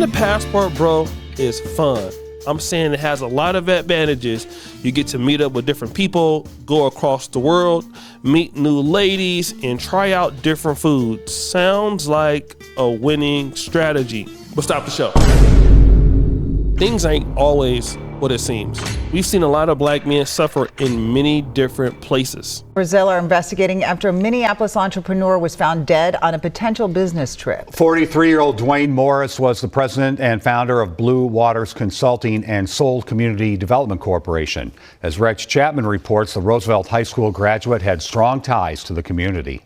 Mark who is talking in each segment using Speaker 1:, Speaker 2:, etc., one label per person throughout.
Speaker 1: a passport bro is fun. I'm saying it has a lot of advantages. You get to meet up with different people, go across the world, meet new ladies, and try out different foods. Sounds like a winning strategy. But stop the show. Things ain't always what it seems. We've seen a lot of black men suffer in many different places.
Speaker 2: Brazil are investigating after a Minneapolis entrepreneur was found dead on a potential business trip.
Speaker 3: 43-year-old Dwayne Morris was the president and founder of Blue Waters Consulting and Soul Community Development Corporation. As Rex Chapman reports, the Roosevelt High School graduate had strong ties to the community.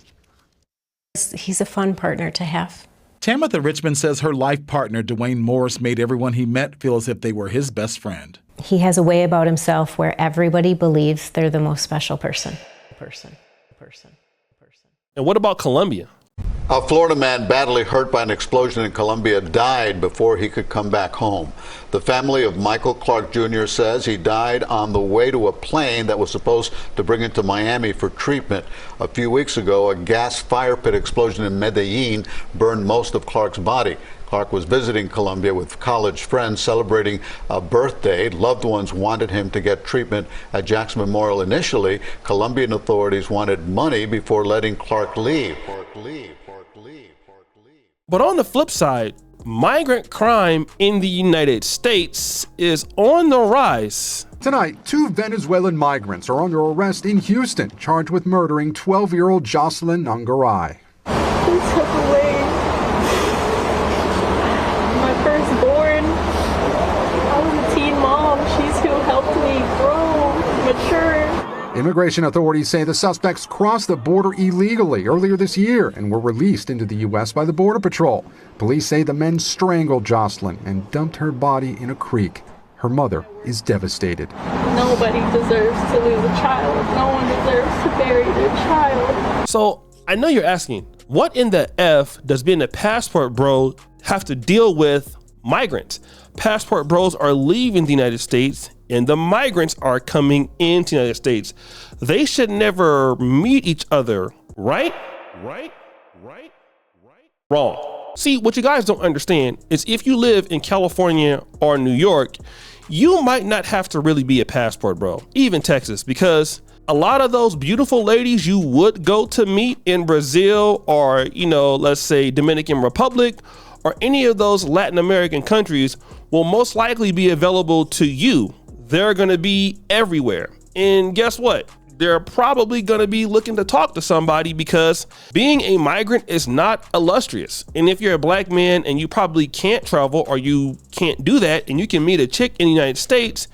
Speaker 4: He's a fun partner to have.
Speaker 5: Tamitha Richmond says her life partner, Dwayne Morris, made everyone he met feel as if they were his best friend.
Speaker 4: He has a way about himself where everybody believes they're the most special person.
Speaker 1: And what about Colombia?
Speaker 6: A Florida man badly hurt by an explosion in Colombia died before he could come back home. The family of Michael Clark Jr. says he died on the way to a plane that was supposed to bring him to Miami for treatment. A few weeks ago, a gas fire pit explosion in Medellin burned most of Clark's body. Clark was visiting Colombia with college friends celebrating a birthday. Loved ones wanted him to get treatment at Jackson Memorial initially. Colombian authorities wanted money before letting Clark leave.
Speaker 1: But on the flip side, migrant crime in the United States is on the rise.
Speaker 7: Tonight, 2 Venezuelan migrants are under arrest in Houston, charged with murdering 12-year-old Jocelyn Nungaray.
Speaker 8: He took away my firstborn. I was a teen mom. She's who helped me grow, mature.
Speaker 7: Immigration authorities say the suspects crossed the border illegally earlier this year and were released into the U.S. by the Border Patrol. Police say the men strangled Jocelyn and dumped her body in a creek. Her mother is devastated.
Speaker 8: Nobody deserves to lose a child. No one deserves to bury their child.
Speaker 1: So I know you're asking, what in the F does being a passport bro have to deal with migrants? Passport bros are leaving the United States and the migrants are coming into the United States. They should never meet each other, right? Wrong. See, what you guys don't understand is if you live in California or New York, you might not have to really be a passport bro, even Texas, because a lot of those beautiful ladies you would go to meet in Brazil or, let's say Dominican Republic or any of those Latin American countries will most likely be available to you. They're gonna be everywhere. And guess what? They're probably gonna be looking to talk to somebody because being a migrant is not illustrious. And if you're a black man and you probably can't travel or you can't do that, and you can meet a chick in the United States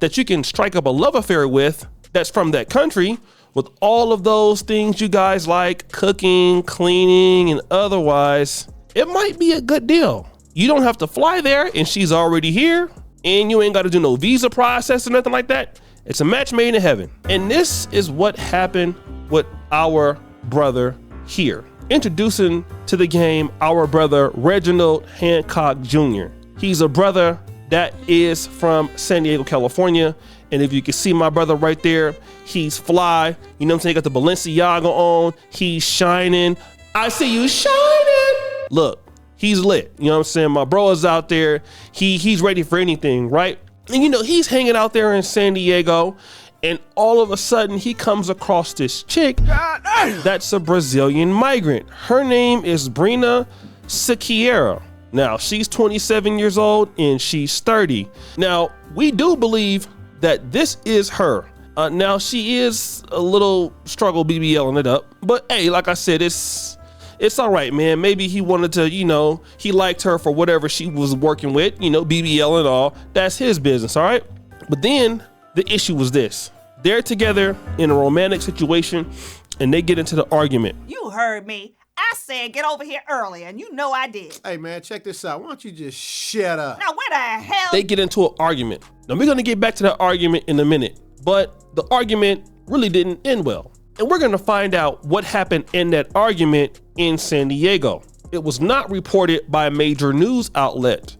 Speaker 1: that you can strike up a love affair with that's from that country with all of those things you guys like, cooking, cleaning, and otherwise, it might be a good deal. You don't have to fly there and she's already here. And you ain't got to do no visa process or nothing like that. It's a match made in heaven. And this is what happened with our brother here. Introducing to the game our brother Reginald Hancock Jr. He's a brother that is from San Diego, California. And if you can see my brother right there, he's fly. You know what I'm saying? He got the Balenciaga on. He's shining. I see you shining. Look. He's lit, you know what I'm saying? My bro is out there. He's ready for anything, right? And he's hanging out there in San Diego, and all of a sudden he comes across this chick that's a Brazilian migrant. Her name is Brina Siqueira. Now, she's 27 years old and she's 30. Now, we do believe that this is her. Now, she is a little struggle BBLing it up, but hey, like I said, it's all right, man. Maybe he wanted to, he liked her for whatever she was working with, BBL and all. That's his business, all right? But then the issue was this. They're together in a romantic situation and they get into the argument.
Speaker 9: You heard me. I said get over here early, and you know I did.
Speaker 10: Hey, man, check this out. Why don't you just shut up?
Speaker 9: Now, where the hell?
Speaker 1: They get into an argument. Now, we're going to get back to that argument in a minute, but the argument really didn't end well. And we're gonna find out what happened in that argument in San Diego. It was not reported by a major news outlet.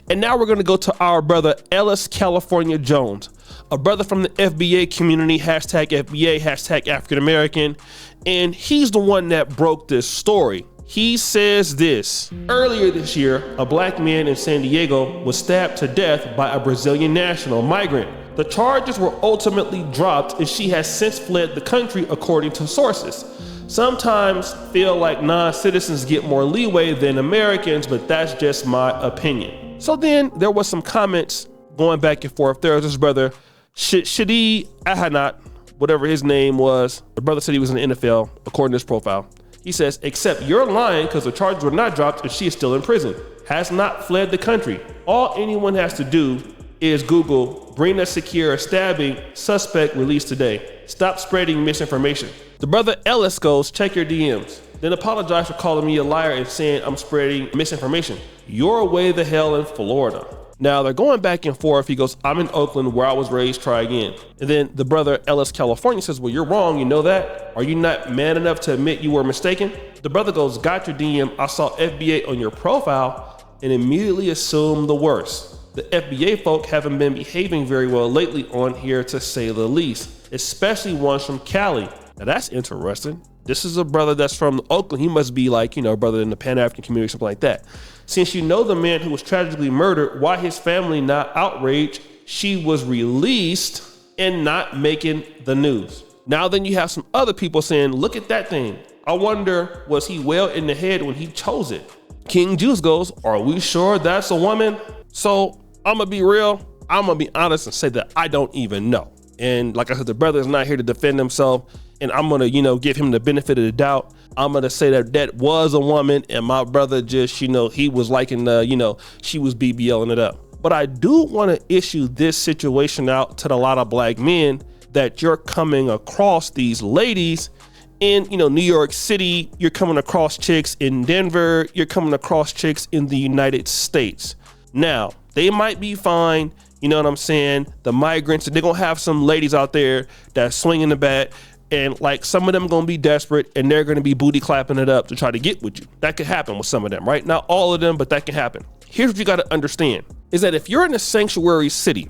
Speaker 1: And now we're gonna go to our brother Ellis California Jones, a brother from the FBA community, #FBA, #African American. And he's the one that broke this story. He says this: earlier this year, a black man in San Diego was stabbed to death by a Brazilian national migrant. The charges were ultimately dropped and she has since fled the country, according to sources. Sometimes feel like non-citizens get more leeway than Americans, but that's just my opinion. So then there was some comments going back and forth. There was this brother, Shadi Ahanat, whatever his name was. The brother said he was in the NFL, according to his profile. He says, except you're lying because the charges were not dropped and she is still in prison. Has not fled the country. All anyone has to do is Google Brina Secure stabbing suspect released today. Stop spreading misinformation. The brother Ellis goes, check your DMs. Then apologize for calling me a liar and saying I'm spreading misinformation. You're away the hell in Florida. Now they're going back and forth. He goes, I'm in Oakland where I was raised, try again. And then the brother Ellis, California says, well, you're wrong, you know that? Are you not man enough to admit you were mistaken? The brother goes, got your DM. I saw FBA on your profile and immediately assumed the worst. The FBA folk haven't been behaving very well lately on here, to say the least, especially ones from Cali. Now that's interesting. This is a brother that's from Oakland. He must be like, a brother in the Pan-African community, something like that. Since you know the man who was tragically murdered, why his family not outraged? She was released and not making the news. Now then you have some other people saying, look at that thing. I wonder, was he well in the head when he chose it? King Juice goes, are we sure that's a woman? So I'm gonna be real. I'm gonna be honest and say that I don't even know. And like I said, the brother is not here to defend himself. And I'm gonna, give him the benefit of the doubt. I'm gonna say that was a woman, and my brother just, he was liking the, she was BBLing it up. But I do want to issue this situation out to a lot of black men that you're coming across these ladies in, New York City. You're coming across chicks in Denver. You're coming across chicks in the United States. Now, they might be fine. You know what I'm saying? The migrants, they're gonna have some ladies out there that's swinging the bat. And like some of them gonna be desperate and they're gonna be booty clapping it up to try to get with you. That could happen with some of them, right? Not all of them, but that can happen. Here's what you gotta understand, is that if you're in a sanctuary city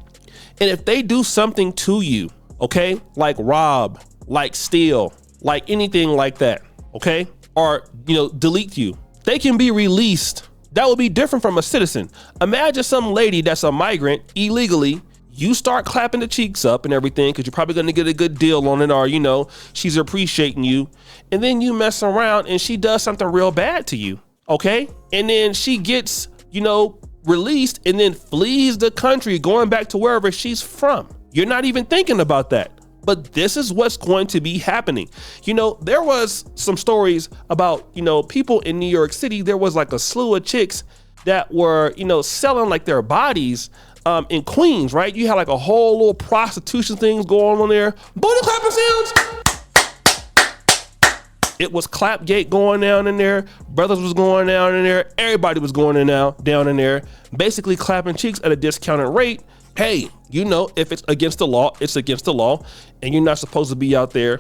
Speaker 1: and if they do something to you, okay, like rob, like steal, like anything like that, okay, or, delete you, they can be released. That would be different from a citizen. Imagine some lady that's a migrant illegally. You start clapping the cheeks up and everything because you're probably going to get a good deal on it, or, she's appreciating you. And then you mess around and she does something real bad to you, okay? And then she gets, released and then flees the country, going back to wherever she's from. You're not even thinking about that. But this is what's going to be happening. There was some stories about, people in New York City. There was like a slew of chicks that were, selling like their bodies in Queens, right? You had like a whole little prostitution things going on there. Booty clapping sounds. It was Clapgate going down in there. Brothers was going down in there. Everybody was going down in there, basically clapping cheeks at a discounted rate. Hey, if it's against the law, it's against the law, and you're not supposed to be out there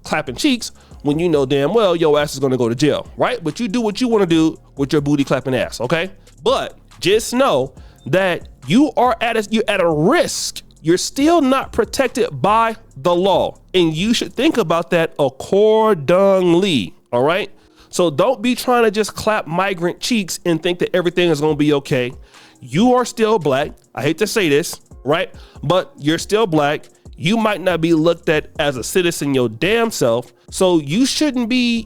Speaker 1: clapping cheeks when you know damn well your ass is gonna go to jail, right? But you do what you want to do with your booty clapping ass, okay? But just know that you're at a risk. You're still not protected by the law, and you should think about that accordingly, all right? So don't be trying to just clap migrant cheeks and think that everything is gonna be okay. You are still black. I hate to say this, right? But you're still black. You might not be looked at as a citizen your damn self. So you shouldn't be,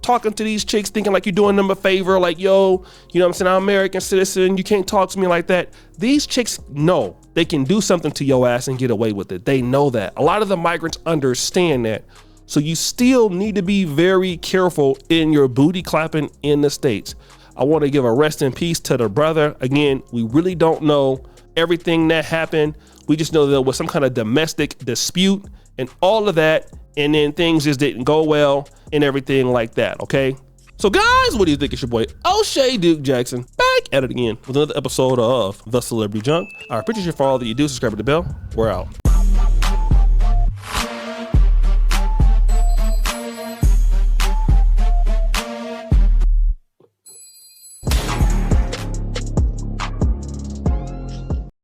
Speaker 1: talking to these chicks thinking like you're doing them a favor, like, yo, I'm saying, I'm an American citizen. You can't talk to me like that. These chicks know they can do something to your ass and get away with it. They know that. A lot of the migrants understand that. So you still need to be very careful in your booty clapping in the States. I want to give a rest in peace to the brother. Again, we really don't know everything that happened. We just know there was some kind of domestic dispute and all of that. And then things just didn't go well and everything like that. Okay. So guys, what do you think? It's your boy O'Shea Duke Jackson back at it again with another episode of The Celebrity Junk. I appreciate you for all that you do. Subscribe to the bell. We're out.